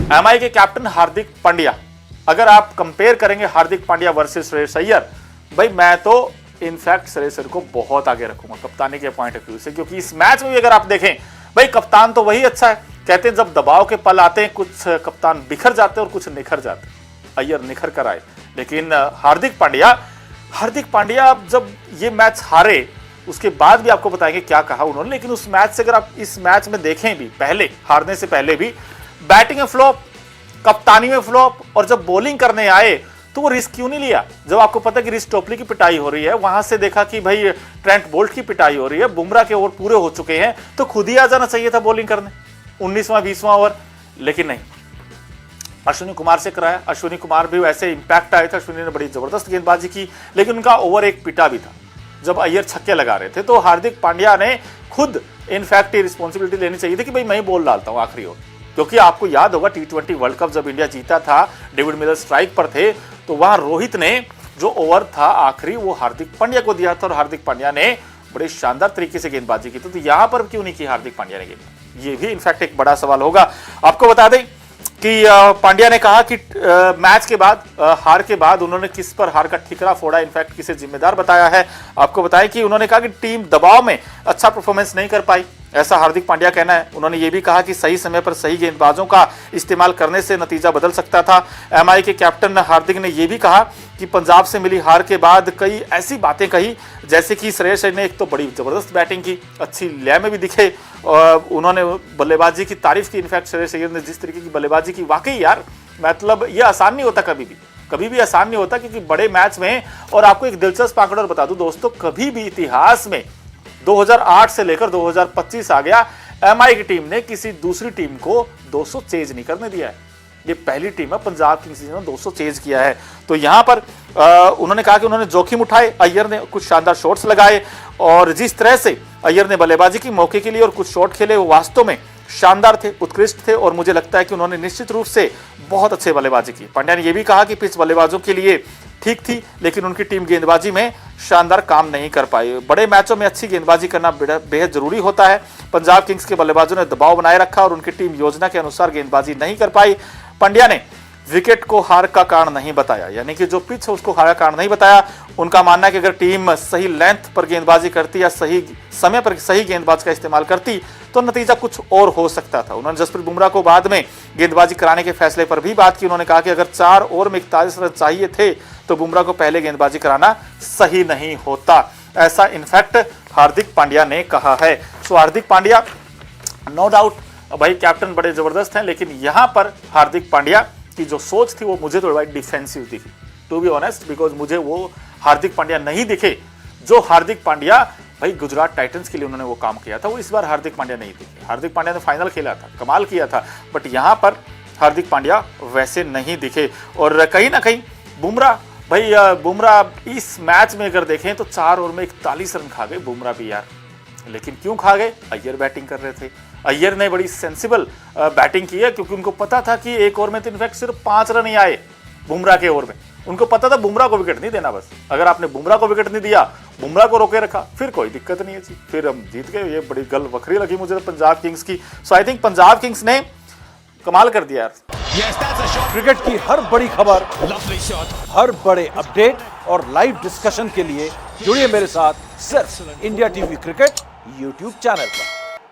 MI के captain Hardik Pandya, अगर आप कंपेयर करेंगे हार्दिक पांड्या वर्सेस श्रेयस अय्यर, भाई मैं तो इनफैक्ट श्रेयस अय्यर को बहुत आगे रखूंगा कप्तानी के पॉइंट ऑफ व्यू से, क्योंकि इस मैच में भी अगर आप देखें भाई कप्तान तो वही अच्छा है। कहते हैं जब दबाव के पल आते हैं कुछ कप्तान बिखर जाते हैं और कुछ निखर जाते हैं। अय्यर निखर कर आए, लेकिन हार्दिक पांड्या जब ये मैच हारे उसके बाद भी आपको बताएंगे क्या कहा उन्होंने। लेकिन उस मैच से अगर आप इस मैच में देखें भी, पहले हारने से पहले भी बैटिंग में फ्लॉप, कप्तानी में फ्लॉप, और जब बॉलिंग करने आए तो वो रिस्क क्यों नहीं लिया। जब आपको पता कि रिस टोपली की पिटाई हो रही है, वहां से देखा कि भाई ट्रेंट बोल्ट की पिटाई हो रही है, बुमराह के ओवर पूरे हो चुके हैं, तो खुद ही आ जाना चाहिए था बॉलिंग करने 19वां 20वां ओवर, लेकिन नहीं, अश्विनी कुमार से कराया। अश्विनी कुमार भी वैसे इंपैक्ट आए थे, अश्विनी ने बड़ी जबरदस्त गेंदबाजी की, लेकिन उनका ओवर एक पिटा भी था जब अय्यर छक्के लगा रहे थे। तो हार्दिक पांड्या ने खुद इनफैक्ट ये रिस्पॉन्सिबिलिटी लेनी चाहिए थी कि भाई मैं ही बॉल डालता हूं आखिरी ओवर, क्योंकि आपको याद होगा T20 वर्ल्ड कप जब इंडिया जीता था, डेविड मिलर स्ट्राइक पर थे, तो वहां रोहित ने जो ओवर था आखिरी वो हार्दिक पांड्या को दिया था और हार्दिक पांड्या ने बड़े शानदार तरीके से गेंदबाजी की थी। तो यहां पर क्यों नहीं की हार्दिक पांड्या ने गेंदबाजी, ये भी इनफैक्ट एक बड़ा सवाल होगा। आपको बता दें कि पांड्या ने कहा कि मैच के बाद, हार के बाद उन्होंने किस पर हार का ठिकरा फोड़ा, इनफैक्ट किसे जिम्मेदार बताया है। आपको बताएं कि उन्होंने कहा कि टीम दबाव में अच्छा परफॉर्मेंस नहीं कर पाई, ऐसा हार्दिक पांड्या कहना है। उन्होंने ये भी कहा कि सही समय पर सही गेंदबाजों का इस्तेमाल करने से नतीजा बदल सकता था। एमआई के कैप्टन हार्दिक ने यह भी कहा कि पंजाब से मिली हार के बाद कई ऐसी बातें कही, जैसे कि श्रेयस अय्यर ने एक तो बड़ी जबरदस्त बैटिंग की, अच्छी लय में भी दिखे, और उन्होंने बल्लेबाजी की तारीफ की। इनफैक्ट श्रेयस अय्यर ने जिस तरीके की बल्लेबाजी की, वाकई यार मतलब ये आसान नहीं होता, कभी भी आसान नहीं होता, क्योंकि बड़े मैच में। और आपको एक दिलचस्प आंकड़ा बता दूं दोस्तों, कभी भी इतिहास में 2008 से लेकर 2025 आ गया, एमआई की टीम ने किसी दूसरी टीम को 200 चेज नहीं करने दिया है। ये पहली टीम है पंजाब किंग्स ने 200 चेज किया है। तो यहां पर उन्होंने कहा कि उन्होंने जोखिम उठाए, अय्यर ने कुछ शानदार शॉट्स लगाए, और जिस तरह से अय्यर ने बल्लेबाजी की मौके के लिए और कुछ शॉट खेले वो वास्तव में शानदार थे, उत्कृष्ट थे, और मुझे लगता है कि उन्होंने निश्चित रूप से बहुत अच्छे बल्लेबाजी की। पांड्या ने यह भी कहा कि पिच बल्लेबाजों के लिए ठीक थी, लेकिन उनकी टीम गेंदबाजी में शानदार काम नहीं कर पाई। बड़े मैचों में अच्छी गेंदबाजी करना बेहद जरूरी होता है। पंजाब किंग्स के बल्लेबाजों ने दबाव बनाए रखा और उनकी टीम योजना के अनुसार गेंदबाजी नहीं कर पाई। पांड्या ने विकेट को हार का कारण नहीं बताया, यानी कि जो पिच है उसको हार का कारण नहीं बताया। उनका मानना है कि अगर टीम सही लेंथ पर गेंदबाजी करती या सही समय पर सही गेंदबाज का इस्तेमाल करती तो नतीजा कुछ और हो सकता था। उन्होंने जसप्रीत बुमराह को बाद में गेंदबाजी कराने के फैसले पर भी बात की। उन्होंने कहा कि अगर 4 ओवर में 41 रन चाहिए थे तो बुमराह को पहले गेंदबाजी कराना सही नहीं होता, ऐसा इनफैक्ट हार्दिक पांड्या ने कहा है। सो हार्दिक पांड्या नो डाउट भाई कैप्टन बड़े जबरदस्त हैं, लेकिन यहां पर हार्दिक पांड्या की जो सोच थी वो मुझे थोड़ी डिफेंसिव दिखी, टू बी ऑनेस्ट, बिकॉज मुझे वो हार्दिक पांड्या नहीं दिखे जो हार्दिक पांड्या भाई गुजरात टाइटंस के लिए उन्होंने वो काम किया था, वो इस बार हार्दिक पांड्या नहीं दिखे। हार्दिक पांड्या ने फाइनल खेला था, कमाल किया था, बट यहां पर हार्दिक पांड्या वैसे नहीं दिखे। और कहीं ना कहीं बुमराह इस मैच में अगर देखें तो 4 ओवर में 41 रन खा गए बुमराह भी यार, लेकिन क्यों खा गए? अय्यर बैटिंग कर रहे थे, अय्यर ने बड़ी सेंसिबल बैटिंग की है, क्योंकि उनको पता था कि एक ओवर में तो इनफैक्ट सिर्फ 5 रन ही आए बुमराह के ओवर में। उनको पता था बुमराह को विकेट नहीं देना, बस अगर आपने बुमराह को विकेट नहीं दिया, बुमराह को रोके रखा, फिर कोई दिक्कत नहीं है जी, फिर हम जीत गए। ये बड़ी गल वखरी लगी मुझे पंजाब किंग्स की। सो आई थिंक पंजाब किंग्स ने कमाल कर दिया यार। क्रिकेट की हर बड़ी खबर, हर बड़े अपडेट और लाइव डिस्कशन के लिए जुड़िए मेरे साथ सिर्फ India TV cricket YouTube channel पर।